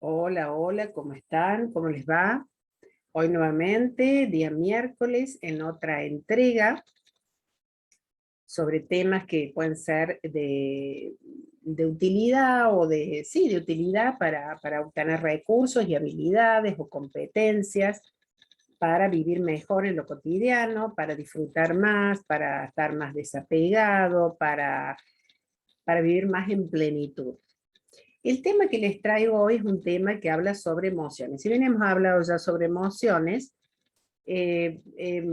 Hola, hola, ¿cómo están? ¿Cómo les va? Hoy nuevamente, día miércoles, en otra entrega sobre temas que pueden ser de utilidad o sí, de utilidad para obtener recursos y habilidades o competencias para vivir mejor en lo cotidiano, para disfrutar más, para estar más desapegado, para vivir más en plenitud. El tema que les traigo hoy es un tema que habla sobre emociones. Si bien hemos hablado ya sobre emociones, eh, eh,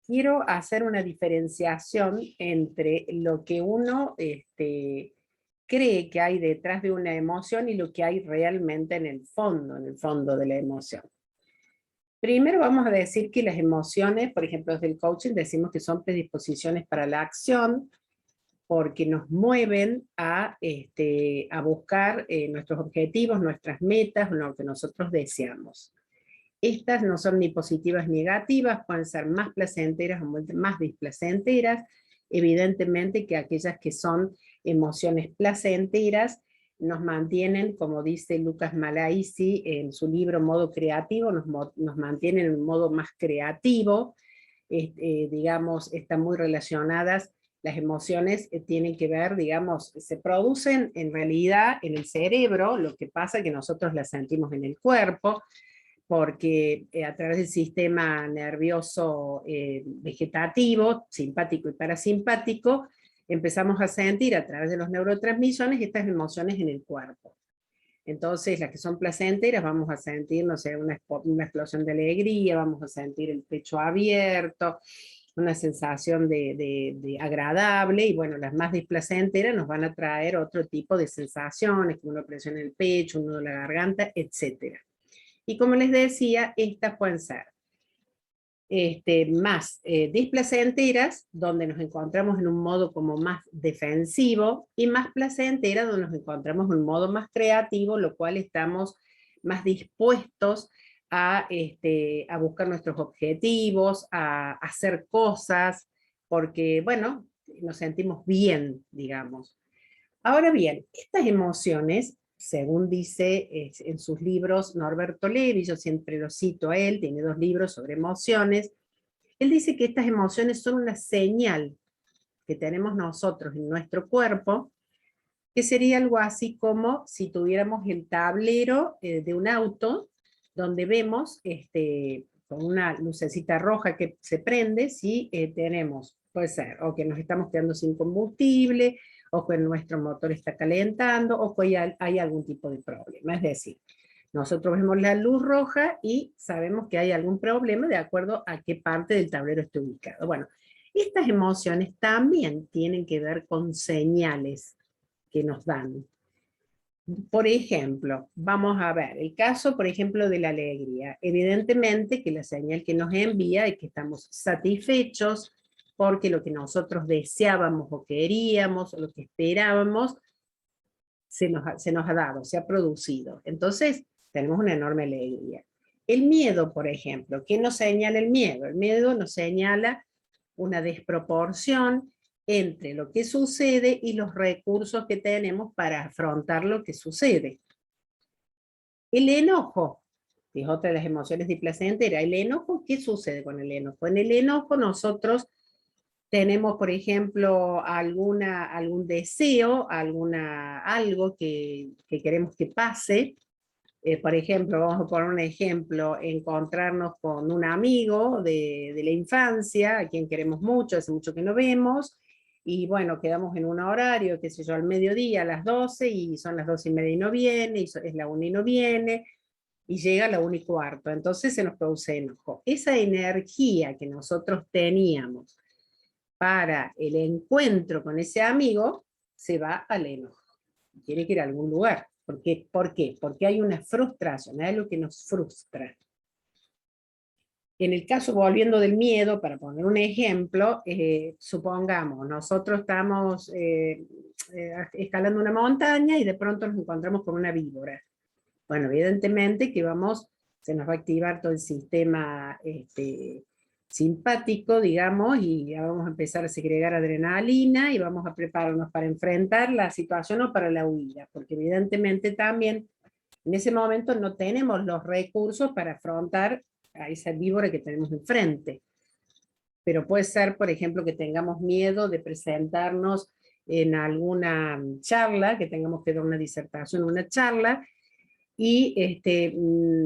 quiero hacer una diferenciación entre lo que uno cree que hay detrás de una emoción y lo que hay realmente en el fondo de la emoción. Primero vamos a decir que las emociones, por ejemplo, desde el coaching decimos que son predisposiciones para la acción, porque nos mueven a buscar nuestros objetivos, nuestras metas, lo que nosotros deseamos. Estas no son ni positivas ni negativas, pueden ser más placenteras o más displacenteras. Evidentemente que aquellas que son emociones placenteras nos mantienen, como dice Lucas Malaisi en su libro Modo Creativo, nos mantienen en un modo más creativo, digamos, están muy relacionadas. Las emociones tienen que ver, digamos, se producen en realidad en el cerebro, lo que pasa es que nosotros las sentimos en el cuerpo, porque a través del sistema nervioso vegetativo, simpático y parasimpático, empezamos a sentir a través de los neurotransmisores estas emociones en el cuerpo. Entonces, las que son placenteras, vamos a sentir, no sé, una explosión de alegría, vamos a sentir el pecho abierto, una sensación de agradable, y bueno, las más displacenteras nos van a traer otro tipo de sensaciones, como una presión en el pecho, un nudo en la garganta, etc. Y como les decía, estas pueden ser más displacenteras, donde nos encontramos en un modo como más defensivo, y más placenteras, donde nos encontramos en un modo más creativo, lo cual estamos más dispuestos a buscar nuestros objetivos, a hacer cosas, porque, bueno, nos sentimos bien, digamos. Ahora bien, estas emociones, según dice en sus libros Norberto Levi, yo siempre lo cito a él, tiene 2 libros sobre emociones, él dice que estas emociones son una señal que tenemos nosotros en nuestro cuerpo, que sería algo así como si tuviéramos el tablero de un auto, donde vemos con una lucecita roja que se prende si tenemos, puede ser, o que nos estamos quedando sin combustible, o que nuestro motor está calentando, o que hay algún tipo de problema. Es decir, nosotros vemos la luz roja y sabemos que hay algún problema de acuerdo a qué parte del tablero esté ubicado. Bueno, estas emociones también tienen que ver con señales que nos dan. Por ejemplo, vamos a ver el caso, por ejemplo, de la alegría. Evidentemente que la señal que nos envía es que estamos satisfechos porque lo que nosotros deseábamos o queríamos o lo que esperábamos se nos ha dado, se ha producido. Entonces, tenemos una enorme alegría. El miedo, por ejemplo, ¿qué nos señala el miedo? El miedo nos señala una desproporción entre lo que sucede y los recursos que tenemos para afrontar lo que sucede. El enojo, que es otra de las emociones displacenteras. El enojo, ¿qué sucede con el enojo? En el enojo nosotros tenemos, por ejemplo, algún deseo, algo que queremos que pase. Por ejemplo, vamos a poner un ejemplo, encontrarnos con un amigo de la infancia, a quien queremos mucho, hace mucho que no vemos, y bueno, quedamos en un horario, qué sé yo, al mediodía, a las 12, y son las 12:30 y no viene, y es la 1 y no viene, y llega a la 1:15, entonces se nos produce enojo. Esa energía que nosotros teníamos para el encuentro con ese amigo, se va al enojo. Tiene que ir a algún lugar. ¿Por qué? Porque hay una frustración, hay algo que nos frustra. En el caso, volviendo del miedo, para poner un ejemplo, supongamos, nosotros estamos escalando una montaña y de pronto nos encontramos con una víbora. Bueno, evidentemente que se nos va a activar todo el sistema simpático, digamos, y ya vamos a empezar a segregar adrenalina y vamos a prepararnos para enfrentar la situación o para la huida, porque evidentemente también en ese momento no tenemos los recursos para afrontar a esa víbora que tenemos enfrente. Pero puede ser, por ejemplo, que tengamos miedo de presentarnos en alguna charla, que tengamos que dar una disertación, una charla, y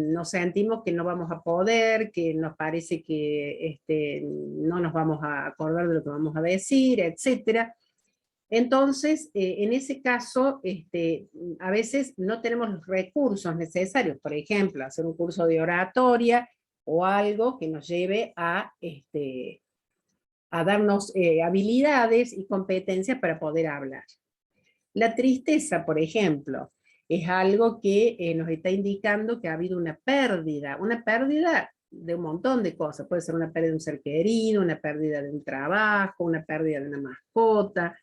nos sentimos que no vamos a poder, que nos parece que no nos vamos a acordar de lo que vamos a decir, etcétera. Entonces, en ese caso, a veces no tenemos los recursos necesarios, por ejemplo, hacer un curso de oratoria o algo que nos lleve a darnos habilidades y competencias para poder hablar. La tristeza, por ejemplo, es algo que nos está indicando que ha habido una pérdida de un montón de cosas. Puede ser una pérdida de un ser querido, una pérdida de un trabajo, una pérdida de una mascota,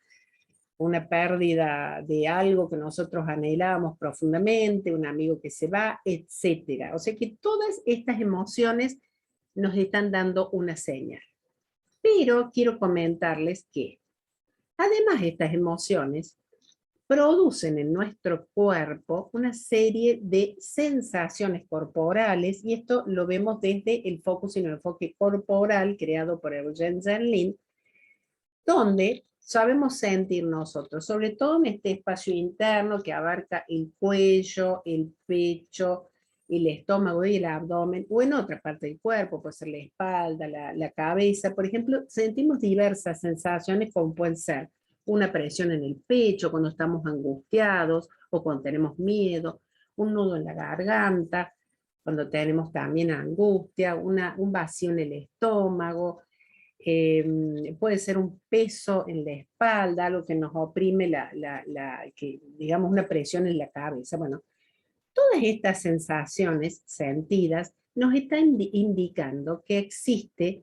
una pérdida de algo que nosotros anhelábamos profundamente, un amigo que se va, etcétera. O sea que todas estas emociones nos están dando una señal. Pero quiero comentarles que, además, estas emociones producen en nuestro cuerpo una serie de sensaciones corporales, y esto lo vemos desde el focusing o enfoque corporal creado por Eugene Zenlin, donde sabemos sentir nosotros, sobre todo en este espacio interno que abarca el cuello, el pecho, el estómago y el abdomen, o en otra parte del cuerpo, puede ser la espalda, la cabeza. Por ejemplo, sentimos diversas sensaciones como pueden ser una presión en el pecho cuando estamos angustiados o cuando tenemos miedo, un nudo en la garganta, cuando tenemos también angustia, un vacío en el estómago, puede ser un peso en la espalda, algo que nos oprime, digamos una presión en la cabeza. Bueno, todas estas sensaciones sentidas nos están indicando que existe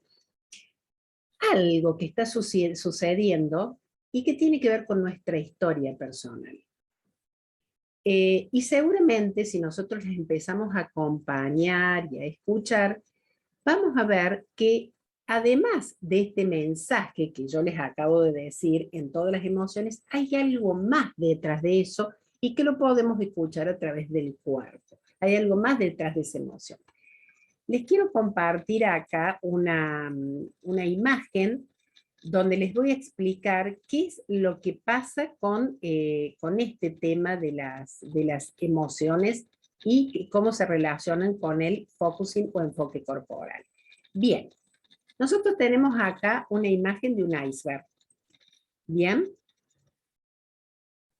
algo que está sucediendo y que tiene que ver con nuestra historia personal. Y seguramente si nosotros les empezamos a acompañar y a escuchar, vamos a ver que además de este mensaje que yo les acabo de decir en todas las emociones, hay algo más detrás de eso y que lo podemos escuchar a través del cuerpo. Hay algo más detrás de esa emoción. Les quiero compartir acá una imagen donde les voy a explicar qué es lo que pasa con este tema de las emociones y cómo se relacionan con el focusing o enfoque corporal. Bien, nosotros tenemos acá una imagen de un iceberg. Bien.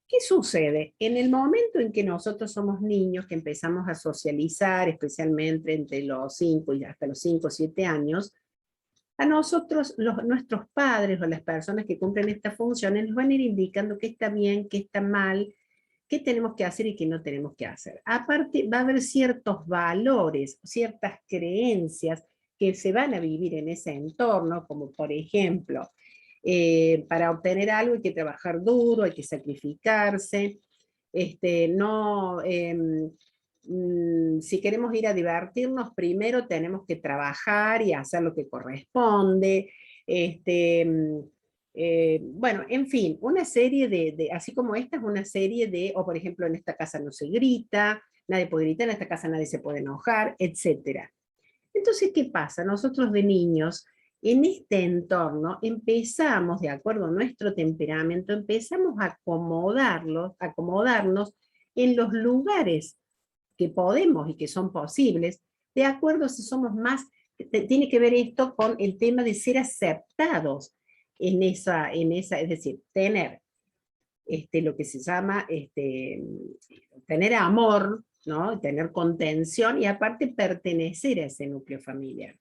¿Qué sucede? En el momento en que nosotros somos niños, que empezamos a socializar, especialmente entre los 5 y hasta los 5 o 7 años, a nosotros, nuestros padres o las personas que cumplen estas funciones nos van a ir indicando qué está bien, qué está mal, qué tenemos que hacer y qué no tenemos que hacer. Aparte, va a haber ciertos valores, ciertas creencias que se van a vivir en ese entorno, como por ejemplo, para obtener algo hay que trabajar duro, hay que sacrificarse, no, si queremos ir a divertirnos, primero tenemos que trabajar y hacer lo que corresponde, bueno, en fin, una serie así como esta es una serie de, o por ejemplo, en esta casa no se grita, nadie puede gritar, en esta casa nadie se puede enojar, etcétera. Entonces, ¿qué pasa? Nosotros de niños, en este entorno, empezamos, de acuerdo a nuestro temperamento, empezamos a acomodarnos en los lugares que podemos y que son posibles, de acuerdo a si somos más, tiene que ver esto con el tema de ser aceptados en esa, es decir, tener lo que se llama tener amor, ¿no? Tener contención y aparte pertenecer a ese núcleo familiar.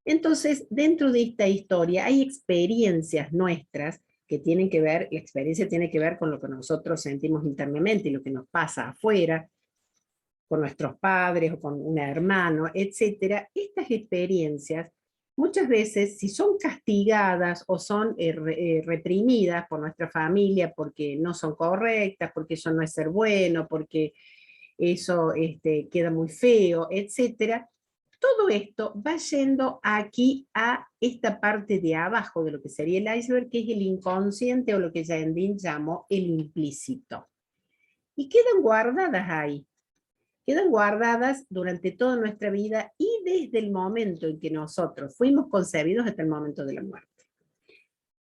Entonces, dentro de esta historia hay experiencias nuestras que tienen que ver, la experiencia tiene que ver con lo que nosotros sentimos internamente y lo que nos pasa afuera, con nuestros padres o con un hermano, etcétera. Estas experiencias muchas veces, si son castigadas o son reprimidas por nuestra familia porque no son correctas, porque eso no es ser bueno, porque eso queda muy feo, etcétera, todo esto va yendo aquí a esta parte de abajo de lo que sería el iceberg, que es el inconsciente o lo que Jandine llamó el implícito. Y quedan guardadas ahí. Quedan guardadas durante toda nuestra vida y desde el momento en que nosotros fuimos concebidos hasta el momento de la muerte.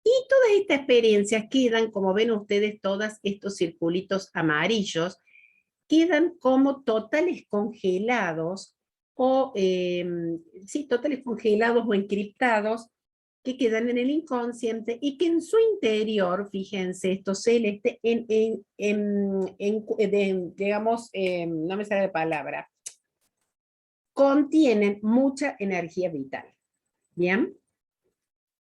Y todas estas experiencias quedan, como ven ustedes, todos estos circulitos amarillos, quedan como totales congelados o, sí, totales congelados o encriptados que quedan en el inconsciente y que en su interior, fíjense, esto celeste, digamos, no me sale la palabra, contienen mucha energía vital. ¿Bien?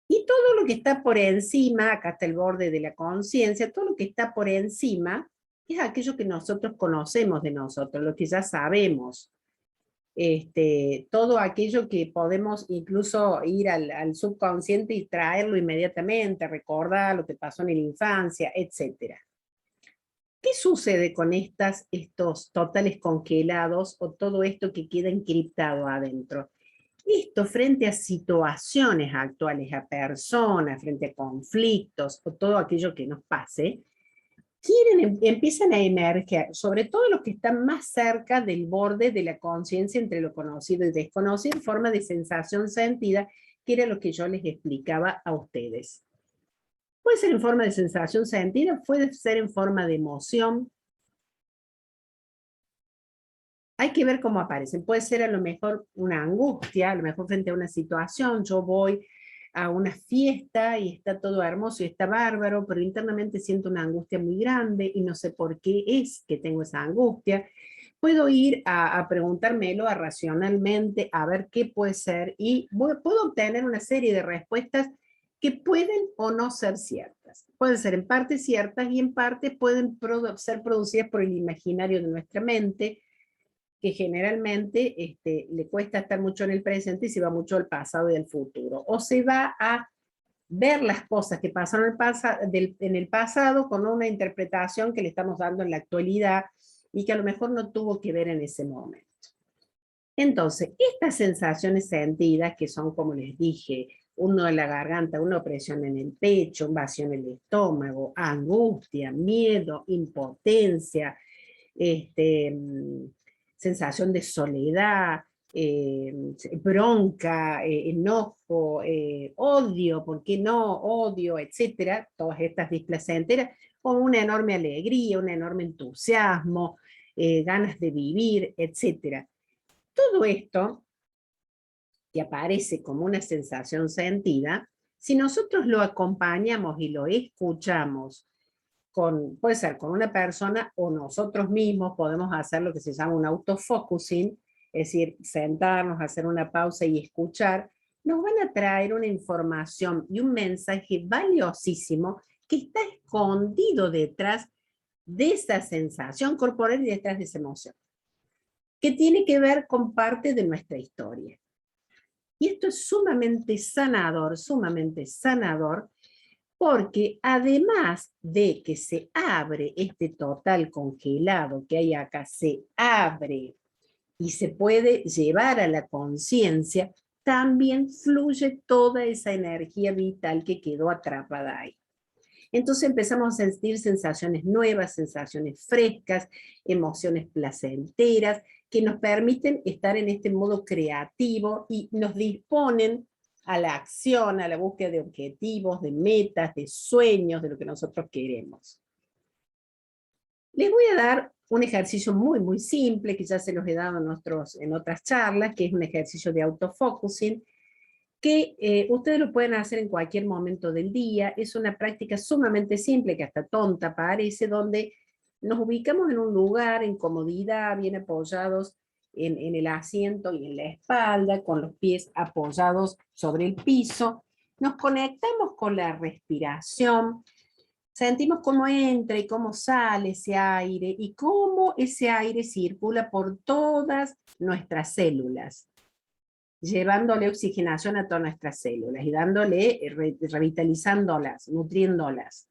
Y todo lo que está por encima, acá está el borde de la conciencia, todo lo que está por encima es aquello que nosotros conocemos de nosotros, lo que ya sabemos. Todo aquello que podemos incluso ir al subconsciente y traerlo inmediatamente, recordar lo que pasó en la infancia, etc. ¿Qué sucede con estos totales congelados o todo esto que queda encriptado adentro? Esto frente a situaciones actuales, a personas, frente a conflictos o todo aquello que nos pase, empiezan a emerger, sobre todo los que están más cerca del borde de la conciencia entre lo conocido y desconocido, en forma de sensación sentida, que era lo que yo les explicaba a ustedes. Puede ser en forma de sensación sentida, puede ser en forma de emoción. Hay que ver cómo aparecen. Puede ser a lo mejor una angustia, a lo mejor frente a una situación, yo voy a una fiesta y está todo hermoso y está bárbaro, pero internamente siento una angustia muy grande y no sé por qué es que tengo esa angustia. Puedo ir a preguntármelo racionalmente, a ver qué puede ser, y puedo obtener una serie de respuestas que pueden o no ser ciertas. Pueden ser en parte ciertas y en parte pueden ser producidas por el imaginario de nuestra mente, que generalmente le cuesta estar mucho en el presente y se va mucho al pasado y al futuro. O se va a ver las cosas que pasaron en el pasado con una interpretación que le estamos dando en la actualidad y que a lo mejor no tuvo que ver en ese momento. Entonces, estas sensaciones sentidas, que son, como les dije, un nudo en la garganta, una opresión en el pecho, un vacío en el estómago, angustia, miedo, impotencia, sensación de soledad, bronca, enojo, odio, ¿por qué no? Odio, etcétera, todas estas displacenteras, con una enorme alegría, un enorme entusiasmo, ganas de vivir, etcétera. Todo esto que aparece como una sensación sentida, si nosotros lo acompañamos y lo escuchamos, puede ser con una persona o nosotros mismos podemos hacer lo que se llama un autofocusing, es decir, sentarnos, hacer una pausa y escuchar, nos van a traer una información y un mensaje valiosísimo que está escondido detrás de esa sensación corporal y detrás de esa emoción, que tiene que ver con parte de nuestra historia. Y esto es sumamente sanador, porque además de que se abre este total congelado que hay acá, se abre y se puede llevar a la conciencia, también fluye toda esa energía vital que quedó atrapada ahí. Entonces empezamos a sentir sensaciones nuevas, sensaciones frescas, emociones placenteras, que nos permiten estar en este modo creativo y nos disponen a la acción, a la búsqueda de objetivos, de metas, de sueños, de lo que nosotros queremos. Les voy a dar un ejercicio muy simple, que ya se los he dado en otras charlas, que es un ejercicio de autofocusing, que ustedes lo pueden hacer en cualquier momento del día. Es una práctica sumamente simple, que hasta tonta parece, donde nos ubicamos en un lugar, en comodidad, bien apoyados en el asiento y en la espalda, con los pies apoyados sobre el piso. Nos conectamos con la respiración, sentimos cómo entra y cómo sale ese aire, y cómo ese aire circula por todas nuestras células, llevándole oxigenación a todas nuestras células y dándole, revitalizándolas, nutriéndolas.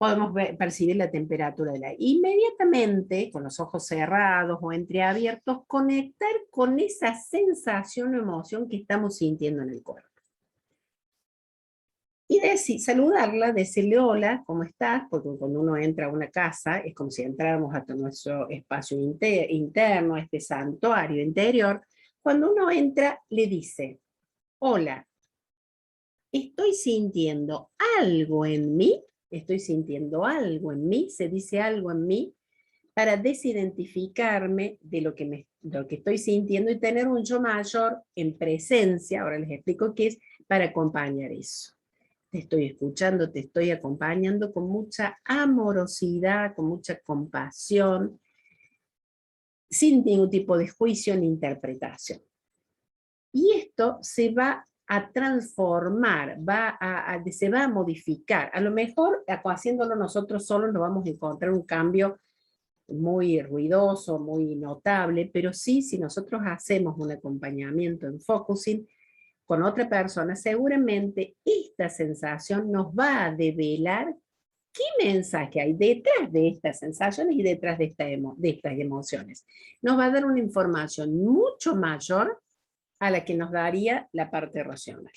podemos percibir la temperatura del aire. Inmediatamente, con los ojos cerrados o entreabiertos, conectar con esa sensación o emoción que estamos sintiendo en el cuerpo. Y saludarla, decirle hola, ¿cómo estás? Porque cuando uno entra a una casa, es como si entráramos a nuestro espacio interno, a este santuario interior. Cuando uno entra, le dice, hola, estoy sintiendo algo en mí, se dice algo en mí, para desidentificarme de lo que estoy sintiendo y tener un yo mayor en presencia, ahora les explico qué es, para acompañar eso. Te estoy escuchando, te estoy acompañando con mucha amorosidad, con mucha compasión, sin ningún tipo de juicio ni interpretación. Y esto se va a transformar, se va a modificar. A lo mejor haciéndolo nosotros solos no vamos a encontrar un cambio muy ruidoso, muy notable, pero sí, si nosotros hacemos un acompañamiento en focusing con otra persona, seguramente esta sensación nos va a develar qué mensaje hay detrás de estas sensaciones y detrás de estas emociones. Nos va a dar una información mucho mayor a la que nos daría la parte racional.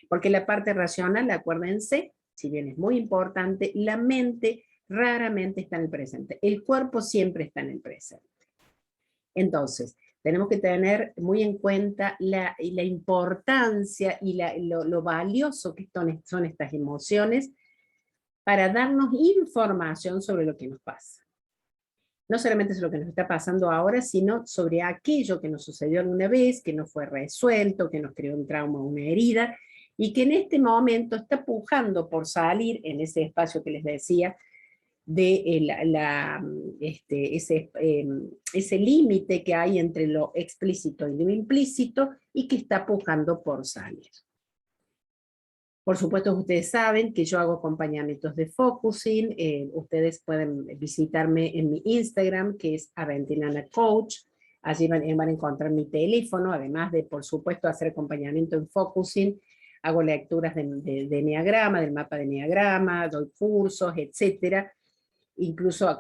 Porque la parte racional, acuérdense, si bien es muy importante, la mente raramente está en el presente. El cuerpo siempre está en el presente. Entonces, tenemos que tener muy en cuenta la importancia y lo valioso que son estas emociones para darnos información sobre lo que nos pasa. No solamente sobre lo que nos está pasando ahora, sino sobre aquello que nos sucedió alguna vez, que no fue resuelto, que nos creó un trauma o una herida, y que en este momento está pujando por salir en ese espacio que les decía, de ese límite que hay entre lo explícito y lo implícito, y que está pujando por salir. Por supuesto, ustedes saben que yo hago acompañamientos de focusing. Ustedes pueden visitarme en mi Instagram, que es Aventinana Coach. Allí van a encontrar mi teléfono, además de, por supuesto, hacer acompañamiento en focusing. Hago lecturas de Enneagrama, del mapa de Enneagrama, doy cursos, etcétera. Incluso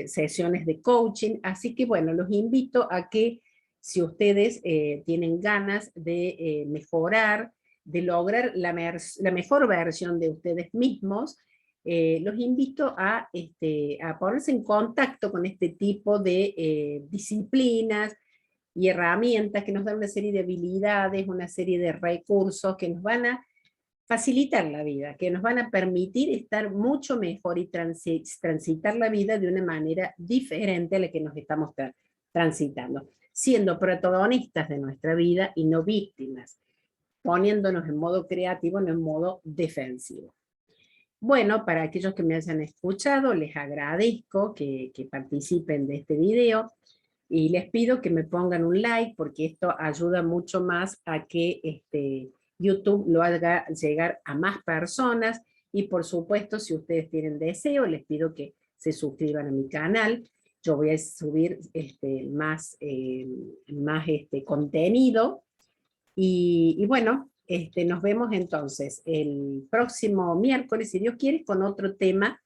sesiones de coaching. Así que, bueno, los invito a que, si ustedes tienen ganas de mejorar, de lograr la mejor versión de ustedes mismos, los invito a ponerse en contacto con este tipo de disciplinas y herramientas que nos dan una serie de habilidades, una serie de recursos que nos van a facilitar la vida, que nos van a permitir estar mucho mejor y transitar la vida de una manera diferente a la que nos estamos transitando, siendo protagonistas de nuestra vida y no víctimas, poniéndonos en modo creativo, no en modo defensivo. Bueno, para aquellos que me hayan escuchado, les agradezco que participen de este video y les pido que me pongan un like, porque esto ayuda mucho más a que YouTube lo haga llegar a más personas. Y por supuesto, si ustedes tienen deseo, les pido que se suscriban a mi canal. Yo voy a subir más contenido. Y bueno, nos vemos entonces el próximo miércoles, si Dios quiere, con otro tema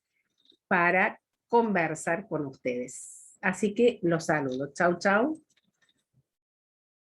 para conversar con ustedes. Así que los saludo. Chau, chau.